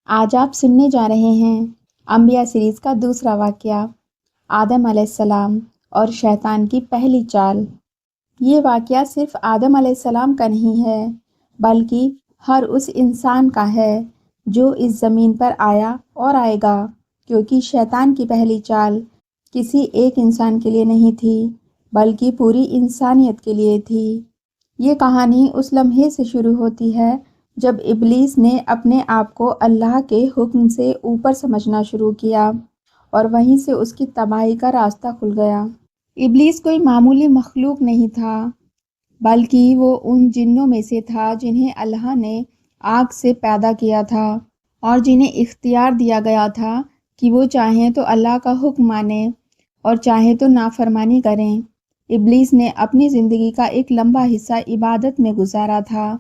آج آپ سننے جا رہے ہیں انبیاء سیریز کا دوسرا واقعہ، آدم علیہ السلام اور شیطان کی پہلی چال۔ یہ واقعہ صرف آدم علیہ السلام کا نہیں ہے، بلکہ ہر اس انسان کا ہے جو اس زمین پر آیا اور آئے گا، کیونکہ شیطان کی پہلی چال کسی ایک انسان کے لیے نہیں تھی، بلکہ پوری انسانیت کے لیے تھی۔ یہ کہانی اس لمحے سے شروع ہوتی ہے جب ابلیس نے اپنے آپ کو اللہ کے حکم سے اوپر سمجھنا شروع کیا، اور وہیں سے اس کی تباہی کا راستہ کھل گیا۔ ابلیس کوئی معمولی مخلوق نہیں تھا، بلکہ وہ ان جنوں میں سے تھا جنہیں اللہ نے آگ سے پیدا کیا تھا، اور جنہیں اختیار دیا گیا تھا کہ وہ چاہیں تو اللہ کا حکم مانیں اور چاہیں تو نافرمانی کریں۔ ابلیس نے اپنی زندگی کا ایک لمبا حصہ عبادت میں گزارا تھا،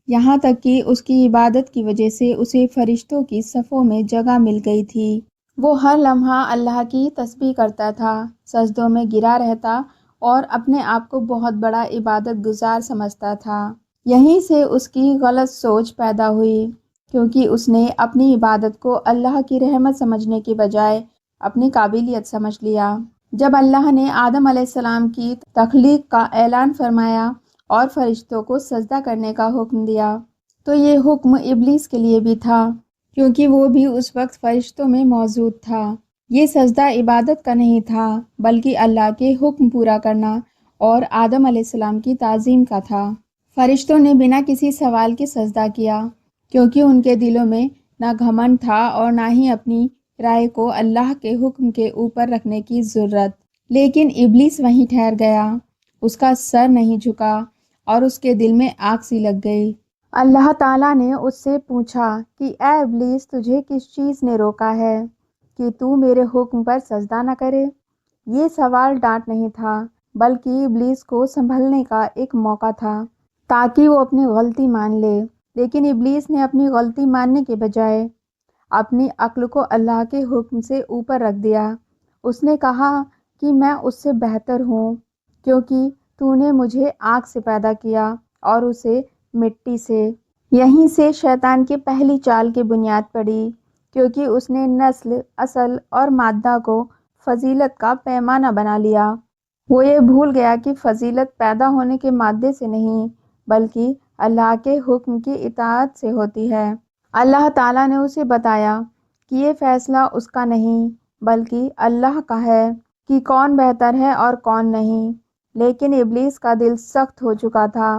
یہاں تک کہ اس کی عبادت کی وجہ سے اسے فرشتوں کی صفوں میں جگہ مل گئی تھی۔ وہ ہر لمحہ اللہ کی تسبیح کرتا تھا، سجدوں میں گرا رہتا اور اپنے آپ کو بہت بڑا عبادت گزار سمجھتا تھا۔ یہیں سے اس کی غلط سوچ پیدا ہوئی، کیونکہ اس نے اپنی عبادت کو اللہ کی رحمت سمجھنے کی بجائے اپنی قابلیت سمجھ لیا۔ جب اللہ نے آدم علیہ السلام کی تخلیق کا اعلان فرمایا اور فرشتوں کو سجدہ کرنے کا حکم دیا، تو یہ حکم ابلیس کے لیے بھی تھا، کیونکہ وہ بھی اس وقت فرشتوں میں موجود تھا۔ یہ سجدہ عبادت کا نہیں تھا، بلکہ اللہ کے حکم پورا کرنا اور آدم علیہ السلام کی تعظیم کا تھا۔ فرشتوں نے بنا کسی سوال کے سجدہ کیا، کیونکہ ان کے دلوں میں نہ گھمنڈ تھا اور نہ ہی اپنی رائے کو اللہ کے حکم کے اوپر رکھنے کی ضرورت۔ لیکن ابلیس وہیں ٹھہر گیا، اس کا سر نہیں جھکا اور اس کے دل میں آگ سی لگ گئی۔ اللہ تعالیٰ نے اس سے پوچھا کہ اے ابلیس، تجھے کس چیز نے روکا ہے کہ تو میرے حکم پر سجدہ نہ کرے؟ یہ سوال ڈانٹ نہیں تھا، بلکہ ابلیس کو سنبھلنے کا ایک موقع تھا تاکہ وہ اپنی غلطی مان لے۔ لیکن ابلیس نے اپنی غلطی ماننے کے بجائے اپنی عقل کو اللہ کے حکم سے اوپر رکھ دیا۔ اس نے کہا کہ میں اس سے بہتر ہوں، کیونکہ تو نے مجھے آگ سے پیدا کیا اور اسے مٹی سے۔ یہیں سے شیطان کی پہلی چال کی بنیاد پڑی، کیونکہ اس نے نسل، اصل اور مادہ کو فضیلت کا پیمانہ بنا لیا۔ وہ یہ بھول گیا کہ فضیلت پیدا ہونے کے مادے سے نہیں، بلکہ اللہ کے حکم کی اطاعت سے ہوتی ہے۔ اللہ تعالیٰ نے اسے بتایا کہ یہ فیصلہ اس کا نہیں، بلکہ اللہ کا ہے کہ کون بہتر ہے اور کون نہیں۔ لیکن ابلیس کا دل سخت ہو چکا تھا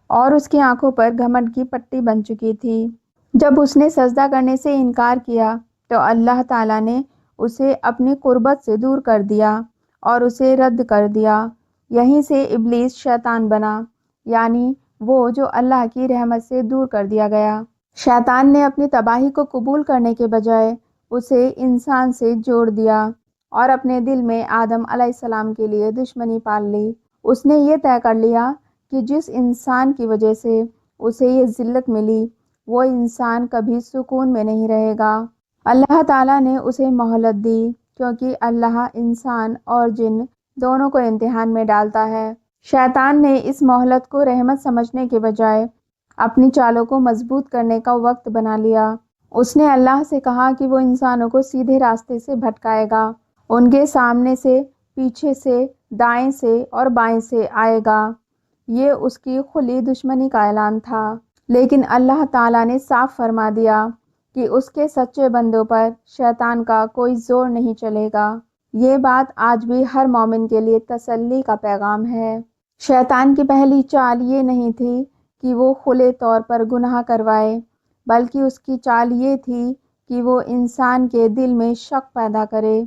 اور اس کی آنکھوں پر گھمنڈ کی پٹی بن چکی تھی۔ جب اس نے سجدہ کرنے سے انکار کیا تو اللہ تعالیٰ نے اسے اپنی قربت سے دور کر دیا اور اسے رد کر دیا۔ یہیں سے ابلیس شیطان بنا، یعنی وہ جو اللہ کی رحمت سے دور کر دیا گیا۔ شیطان نے اپنی تباہی کو قبول کرنے کے بجائے اسے انسان سے جوڑ دیا اور اپنے دل میں آدم علیہ السلام کے لیے دشمنی پال لی۔ اس نے یہ طے کر لیا کہ جس انسان کی وجہ سے اسے یہ ذلت ملی، وہ انسان کبھی سکون میں نہیں رہے گا۔ اللہ تعالیٰ نے اسے مہلت دی، کیونکہ اللہ انسان اور جن دونوں کو امتحان میں ڈالتا ہے۔ شیطان نے اس مہلت کو رحمت سمجھنے کے بجائے اپنی چالوں کو مضبوط کرنے کا وقت بنا لیا۔ اس نے اللہ سے کہا کہ وہ انسانوں کو سیدھے راستے سے بھٹکائے گا، ان کے سامنے سے، پیچھے سے، دائیں سے اور بائیں سے آئے گا۔ یہ اس کی کھلی دشمنی کا اعلان تھا، لیکن اللہ تعالیٰ نے صاف فرما دیا کہ اس کے سچے بندوں پر شیطان کا کوئی زور نہیں چلے گا۔ یہ بات آج بھی ہر مومن کے لیے تسلی کا پیغام ہے۔ شیطان کی پہلی چال یہ نہیں تھی کہ وہ کھلے طور پر گناہ کروائے، بلکہ اس کی چال یہ تھی کہ وہ انسان کے دل میں شک پیدا کرے۔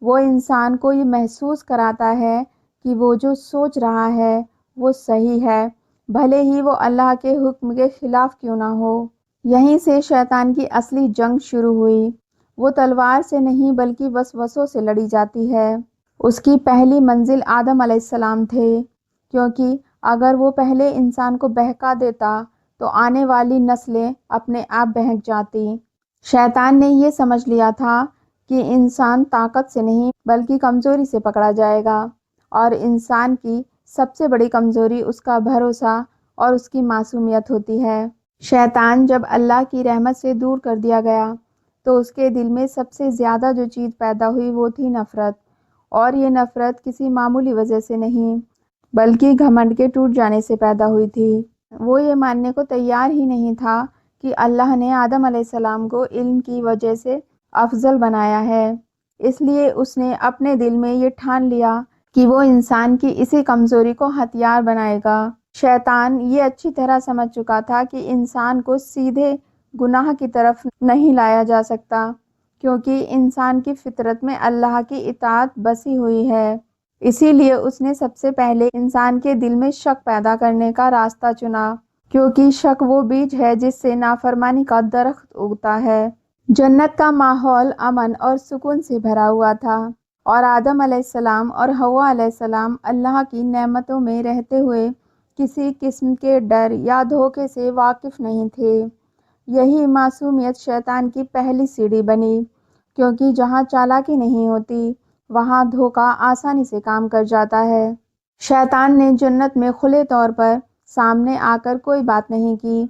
وہ انسان کو یہ محسوس کراتا ہے کہ وہ جو سوچ رہا ہے وہ صحیح ہے، بھلے ہی وہ اللہ کے حکم کے خلاف کیوں نہ ہو۔ یہیں سے شیطان کی اصلی جنگ شروع ہوئی۔ وہ تلوار سے نہیں بلکہ وسوسوں سے لڑی جاتی ہے۔ اس کی پہلی منزل آدم علیہ السلام تھے، کیونکہ اگر وہ پہلے انسان کو بہکا دیتا تو آنے والی نسلیں اپنے آپ بہک جاتی۔ شیطان نے یہ سمجھ لیا تھا کہ انسان طاقت سے نہیں بلکہ کمزوری سے پکڑا جائے گا، اور انسان کی سب سے بڑی کمزوری اس کا بھروسہ اور اس کی معصومیت ہوتی ہے۔ شیطان جب اللہ کی رحمت سے دور کر دیا گیا تو اس کے دل میں سب سے زیادہ جو چیز پیدا ہوئی وہ تھی نفرت، اور یہ نفرت کسی معمولی وجہ سے نہیں بلکہ گھمنڈ کے ٹوٹ جانے سے پیدا ہوئی تھی۔ وہ یہ ماننے کو تیار ہی نہیں تھا کہ اللہ نے آدم علیہ السلام کو علم کی وجہ سے افضل بنایا ہے، اس لیے اس نے اپنے دل میں یہ ٹھان لیا کہ وہ انسان کی اسی کمزوری کو ہتھیار بنائے گا۔ شیطان یہ اچھی طرح سمجھ چکا تھا کہ انسان کو سیدھے گناہ کی طرف نہیں لایا جا سکتا، کیونکہ انسان کی فطرت میں اللہ کی اطاعت بسی ہوئی ہے۔ اسی لیے اس نے سب سے پہلے انسان کے دل میں شک پیدا کرنے کا راستہ چنا، کیونکہ شک وہ بیج ہے جس سے نافرمانی کا درخت اگتا ہے۔ جنت کا ماحول امن اور سکون سے بھرا ہوا تھا، اور آدم علیہ السلام اور حوا علیہ السلام اللہ کی نعمتوں میں رہتے ہوئے کسی قسم کے ڈر یا دھوکے سے واقف نہیں تھے۔ یہی معصومیت شیطان کی پہلی سیڑھی بنی، کیونکہ جہاں چالاکی نہیں ہوتی وہاں دھوکہ آسانی سے کام کر جاتا ہے۔ شیطان نے جنت میں کھلے طور پر سامنے آ کر کوئی بات نہیں کی،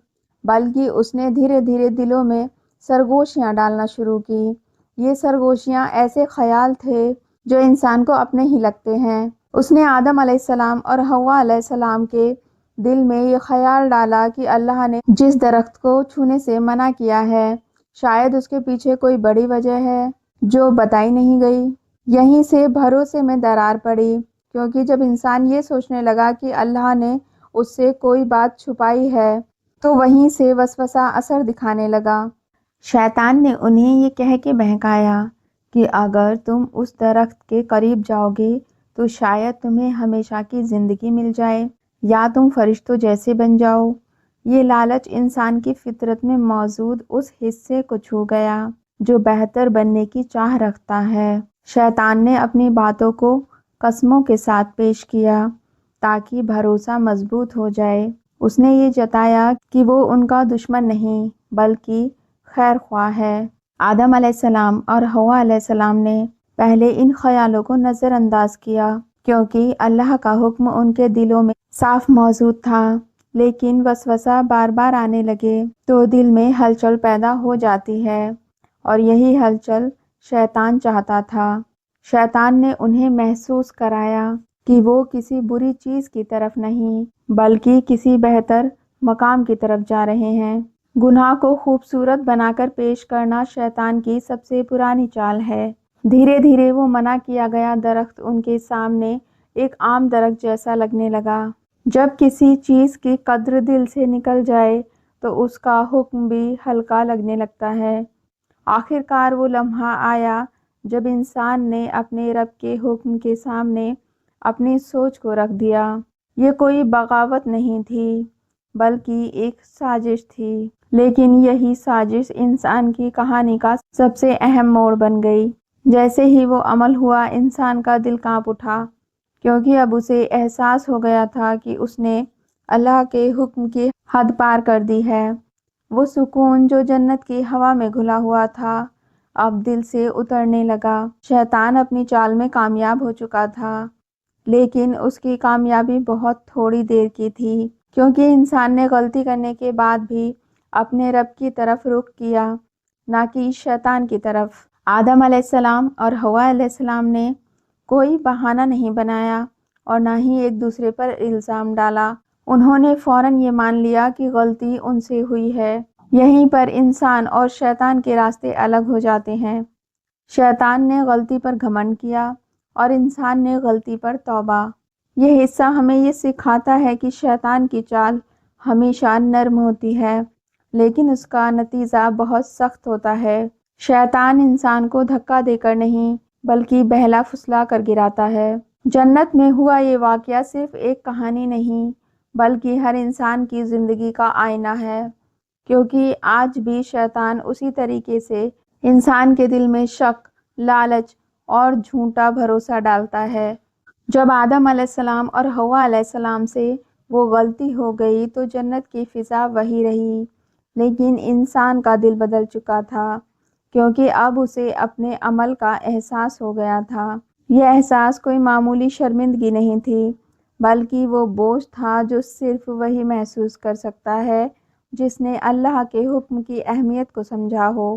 بلکہ اس نے دھیرے دھیرے دلوں میں سرگوشیاں ڈالنا شروع کی۔ یہ سرگوشیاں ایسے خیال تھے جو انسان کو اپنے ہی لگتے ہیں۔ اس نے آدم علیہ السلام اور حوا علیہ السلام کے دل میں یہ خیال ڈالا کہ اللہ نے جس درخت کو چھونے سے منع کیا ہے شاید اس کے پیچھے کوئی بڑی وجہ ہے جو بتائی نہیں گئی۔ یہیں سے بھروسے میں درار پڑی، کیونکہ جب انسان یہ سوچنے لگا کہ اللہ نے اس سے کوئی بات چھپائی ہے تو وہیں سے وسوسہ اثر دکھانے لگا۔ شیطان نے انہیں یہ کہہ کے بہکایا کہ اگر تم اس درخت کے قریب جاؤ گے تو شاید تمہیں ہمیشہ کی زندگی مل جائے یا تم فرشتوں جیسے بن جاؤ۔ یہ لالچ انسان کی فطرت میں موجود اس حصے کو چھو گیا جو بہتر بننے کی چاہ رکھتا ہے۔ شیطان نے اپنی باتوں کو قسموں کے ساتھ پیش کیا تاکہ بھروسہ مضبوط ہو جائے۔ اس نے یہ جتایا کہ وہ ان کا دشمن نہیں بلکہ خیر خواہ ہے۔ آدم علیہ السلام اور حوا علیہ السلام نے پہلے ان خیالوں کو نظر انداز کیا، کیونکہ اللہ کا حکم ان کے دلوں میں صاف موجود تھا، لیکن وسوسہ بار بار آنے لگے تو دل میں ہلچل پیدا ہو جاتی ہے، اور یہی ہلچل شیطان چاہتا تھا۔ شیطان نے انہیں محسوس کرایا کہ وہ کسی بری چیز کی طرف نہیں بلکہ کسی بہتر مقام کی طرف جا رہے ہیں۔ گناہ کو خوبصورت بنا کر پیش کرنا شیطان کی سب سے پرانی چال ہے۔ دھیرے دھیرے وہ منع کیا گیا درخت ان کے سامنے ایک عام درخت جیسا لگنے لگا۔ جب کسی چیز کی قدر دل سے نکل جائے تو اس کا حکم بھی ہلکا لگنے لگتا ہے۔ آخر کار وہ لمحہ آیا جب انسان نے اپنے رب کے حکم کے سامنے اپنی سوچ کو رکھ دیا۔ یہ کوئی بغاوت نہیں تھی بلکہ ایک سازش تھی، لیکن یہی سازش انسان کی کہانی کا سب سے اہم موڑ بن گئی۔ جیسے ہی وہ عمل ہوا انسان کا دل کانپ اٹھا، کیونکہ اب اسے احساس ہو گیا تھا کہ اس نے اللہ کے حکم کی حد پار کر دی ہے۔ وہ سکون جو جنت کی ہوا میں گھلا ہوا تھا اب دل سے اترنے لگا۔ شیطان اپنی چال میں کامیاب ہو چکا تھا، لیکن اس کی کامیابی بہت تھوڑی دیر کی تھی، کیونکہ انسان نے غلطی کرنے کے بعد بھی اپنے رب کی طرف رخ کیا، نہ کہ شیطان کی طرف۔ آدم علیہ السلام اور حوا علیہ السلام نے کوئی بہانہ نہیں بنایا اور نہ ہی ایک دوسرے پر الزام ڈالا۔ انہوں نے فوراً یہ مان لیا کہ غلطی ان سے ہوئی ہے۔ یہیں پر انسان اور شیطان کے راستے الگ ہو جاتے ہیں۔ شیطان نے غلطی پر گھمنڈ کیا اور انسان نے غلطی پر توبہ۔ یہ حصہ ہمیں یہ سکھاتا ہے کہ شیطان کی چال ہمیشہ نرم ہوتی ہے، لیکن اس کا نتیجہ بہت سخت ہوتا ہے۔ شیطان انسان کو دھکا دے کر نہیں بلکہ بہلا پھسلا کر گراتا ہے۔ جنت میں ہوا یہ واقعہ صرف ایک کہانی نہیں بلکہ ہر انسان کی زندگی کا آئینہ ہے، کیونکہ آج بھی شیطان اسی طریقے سے انسان کے دل میں شک، لالچ اور جھوٹا بھروسہ ڈالتا ہے۔ جب آدم علیہ السلام اور حوا علیہ السلام سے وہ غلطی ہو گئی تو جنت کی فضا وہی رہی، لیکن انسان کا دل بدل چکا تھا، کیونکہ اب اسے اپنے عمل کا احساس ہو گیا تھا۔ یہ احساس کوئی معمولی شرمندگی نہیں تھی بلکہ وہ بوجھ تھا جو صرف وہی محسوس کر سکتا ہے جس نے اللہ کے حکم کی اہمیت کو سمجھا ہو۔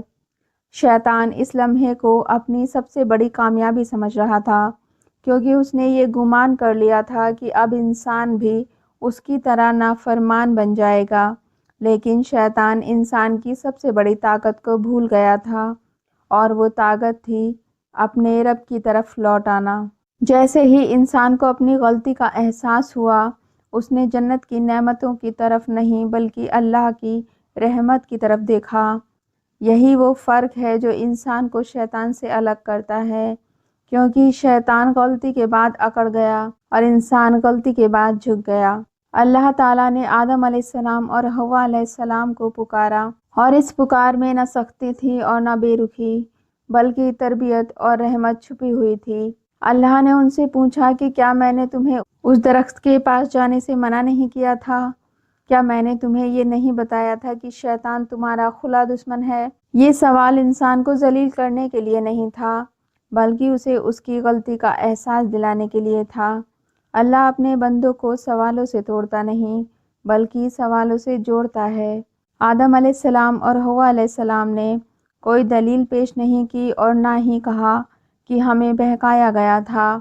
شیطان اس لمحے کو اپنی سب سے بڑی کامیابی سمجھ رہا تھا، کیونکہ اس نے یہ گمان کر لیا تھا کہ اب انسان بھی اس کی طرح نافرمان بن جائے گا۔ لیکن شیطان انسان کی سب سے بڑی طاقت کو بھول گیا تھا، اور وہ طاقت تھی اپنے رب کی طرف لوٹ آنا۔ جیسے ہی انسان کو اپنی غلطی کا احساس ہوا، اس نے جنت کی نعمتوں کی طرف نہیں بلکہ اللہ کی رحمت کی طرف دیکھا۔ یہی وہ فرق ہے جو انسان کو شیطان سے الگ کرتا ہے، کیونکہ شیطان غلطی کے بعد اکڑ گیا اور انسان غلطی کے بعد جھک گیا۔ اللہ تعالیٰ نے آدم علیہ السلام اور حوا علیہ السلام کو پکارا، اور اس پکار میں نہ سختی تھی اور نہ بے رخی، بلکہ تربیت اور رحمت چھپی ہوئی تھی۔ اللہ نے ان سے پوچھا کہ کیا میں نے تمہیں اس درخت کے پاس جانے سے منع نہیں کیا تھا؟ کیا میں نے تمہیں یہ نہیں بتایا تھا کہ شیطان تمہارا کھلا دشمن ہے؟ یہ سوال انسان کو ذلیل کرنے کے لیے نہیں تھا، بلکہ اسے اس کی غلطی کا احساس دلانے کے لیے تھا۔ اللہ اپنے بندوں کو سوالوں سے توڑتا نہیں، بلکہ سوالوں سے جوڑتا ہے۔ آدم علیہ السلام اور حوا علیہ السلام نے کوئی دلیل پیش نہیں کی اور نہ ہی کہا کہ ہمیں بہکایا گیا تھا،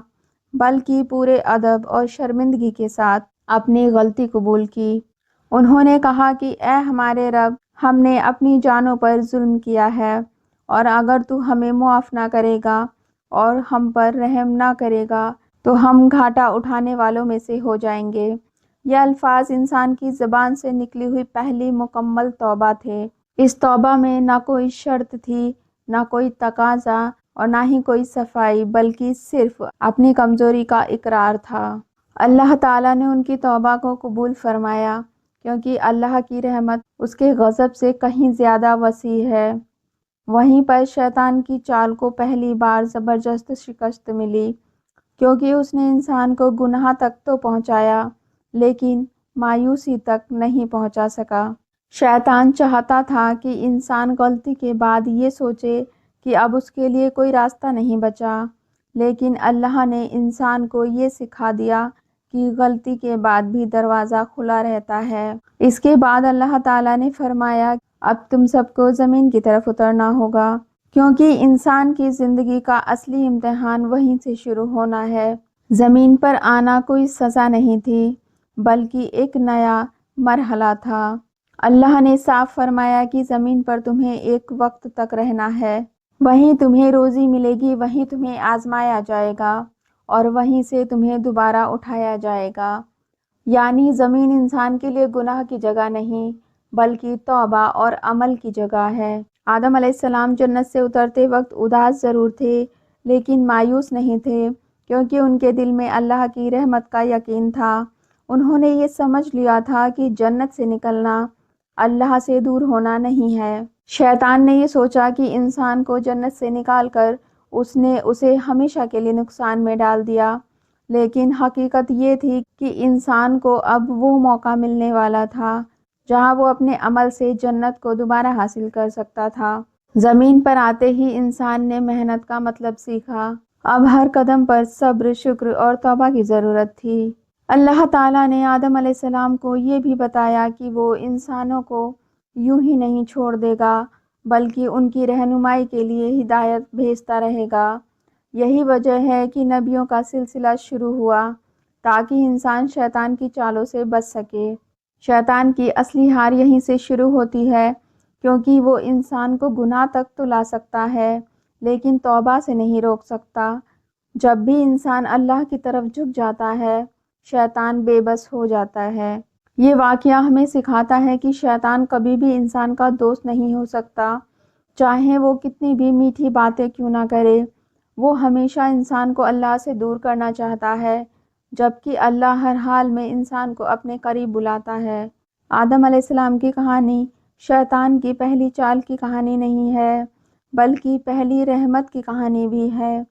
بلکہ پورے ادب اور شرمندگی کے ساتھ اپنی غلطی قبول کی۔ انہوں نے کہا کہ اے ہمارے رب، ہم نے اپنی جانوں پر ظلم کیا ہے، اور اگر تو ہمیں معاف نہ کرے گا اور ہم پر رحم نہ کرے گا تو ہم گھاٹا اٹھانے والوں میں سے ہو جائیں گے۔ یہ الفاظ انسان کی زبان سے نکلی ہوئی پہلی مکمل توبہ تھے۔ اس توبہ میں نہ کوئی شرط تھی، نہ کوئی تقاضا اور نہ ہی کوئی صفائی، بلکہ صرف اپنی کمزوری کا اقرار تھا۔ اللہ تعالیٰ نے ان کی توبہ کو قبول فرمایا، کیونکہ اللہ کی رحمت اس کے غضب سے کہیں زیادہ وسیع ہے۔ وہیں پر شیطان کی چال کو پہلی بار زبردست شکست ملی، کیونکہ اس نے انسان کو گناہ تک تو پہنچایا، لیکن مایوسی تک نہیں پہنچا سکا۔ شیطان چاہتا تھا کہ انسان غلطی کے بعد یہ سوچے کہ اب اس کے لیے کوئی راستہ نہیں بچا، لیکن اللہ نے انسان کو یہ سکھا دیا کہ غلطی کے بعد بھی دروازہ کھلا رہتا ہے۔ اس کے بعد اللہ تعالیٰ نے فرمایا، اب تم سب کو زمین کی طرف اترنا ہوگا، کیونکہ انسان کی زندگی کا اصلی امتحان وہیں سے شروع ہونا ہے۔ زمین پر آنا کوئی سزا نہیں تھی، بلکہ ایک نیا مرحلہ تھا۔ اللہ نے صاف فرمایا کہ زمین پر تمہیں ایک وقت تک رہنا ہے، وہیں تمہیں روزی ملے گی، وہیں تمہیں آزمایا جائے گا، اور وہیں سے تمہیں دوبارہ اٹھایا جائے گا۔ یعنی زمین انسان کے لیے گناہ کی جگہ نہیں، بلکہ توبہ اور عمل کی جگہ ہے۔ آدم علیہ السلام جنت سے اترتے وقت اداس ضرور تھے، لیکن مایوس نہیں تھے، کیونکہ ان کے دل میں اللہ کی رحمت کا یقین تھا۔ انہوں نے یہ سمجھ لیا تھا کہ جنت سے نکلنا اللہ سے دور ہونا نہیں ہے۔ شیطان نے یہ سوچا کہ انسان کو جنت سے نکال کر اس نے اسے ہمیشہ کے لیے نقصان میں ڈال دیا، لیکن حقیقت یہ تھی کہ انسان کو اب وہ موقع ملنے والا تھا جہاں وہ اپنے عمل سے جنت کو دوبارہ حاصل کر سکتا تھا۔ زمین پر آتے ہی انسان نے محنت کا مطلب سیکھا۔ اب ہر قدم پر صبر، شکر اور توبہ کی ضرورت تھی۔ اللہ تعالیٰ نے آدم علیہ السلام کو یہ بھی بتایا کہ وہ انسانوں کو یوں ہی نہیں چھوڑ دے گا، بلکہ ان کی رہنمائی کے لیے ہدایت بھیجتا رہے گا۔ یہی وجہ ہے کہ نبیوں کا سلسلہ شروع ہوا، تاکہ انسان شیطان کی چالوں سے بچ سکے۔ شیطان کی اصلی ہار یہیں سے شروع ہوتی ہے، کیونکہ وہ انسان کو گناہ تک تو لا سکتا ہے، لیکن توبہ سے نہیں روک سکتا۔ جب بھی انسان اللہ کی طرف جھک جاتا ہے، شیطان بے بس ہو جاتا ہے۔ یہ واقعہ ہمیں سکھاتا ہے کہ شیطان کبھی بھی انسان کا دوست نہیں ہو سکتا، چاہے وہ کتنی بھی میٹھی باتیں کیوں نہ کرے۔ وہ ہمیشہ انسان کو اللہ سے دور کرنا چاہتا ہے، جبکہ اللہ ہر حال میں انسان کو اپنے قریب بلاتا ہے۔ آدم علیہ السلام کی کہانی شیطان کی پہلی چال کی کہانی نہیں ہے، بلکہ پہلی رحمت کی کہانی بھی ہے۔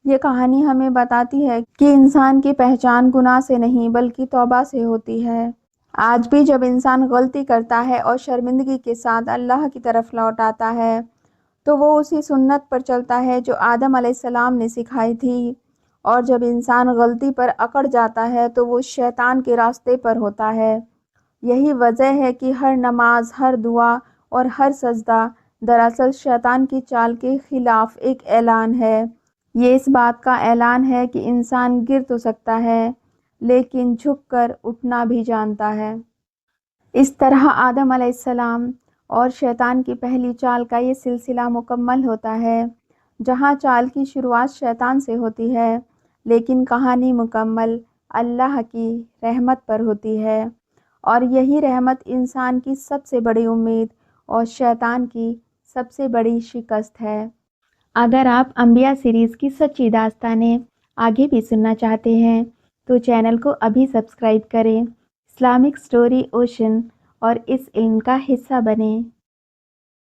یہ کہانی ہمیں بتاتی ہے کہ انسان کی پہچان گناہ سے نہیں بلکہ توبہ سے ہوتی ہے۔ آج بھی جب انسان غلطی کرتا ہے اور شرمندگی کے ساتھ اللہ کی طرف لوٹ آتا ہے، تو وہ اسی سنت پر چلتا ہے جو آدم علیہ السلام نے سکھائی تھی، اور جب انسان غلطی پر اکڑ جاتا ہے تو وہ شیطان کے راستے پر ہوتا ہے۔ یہی وجہ ہے کہ ہر نماز، ہر دعا اور ہر سجدہ دراصل شیطان کی چال کے خلاف ایک اعلان ہے۔ یہ اس بات کا اعلان ہے کہ انسان گر تو سکتا ہے لیکن جھک کر اٹھنا بھی جانتا ہے۔ اس طرح آدم علیہ السلام اور شیطان کی پہلی چال کا یہ سلسلہ مکمل ہوتا ہے۔ جہاں چال کی شروعات شیطان سے ہوتی ہے لیکن کہانی مکمل اللہ کی رحمت پر ہوتی ہے، اور یہی رحمت انسان کی سب سے بڑی امید اور شیطان کی سب سے بڑی شکست ہے۔ اگر آپ انبیاء سیریز کی سچی داستانیں آگے بھی سننا چاہتے ہیں تو چینل کو ابھی سبسکرائب کریں، اسلامک سٹوری اوشن اور اس علم کا حصہ بنیں۔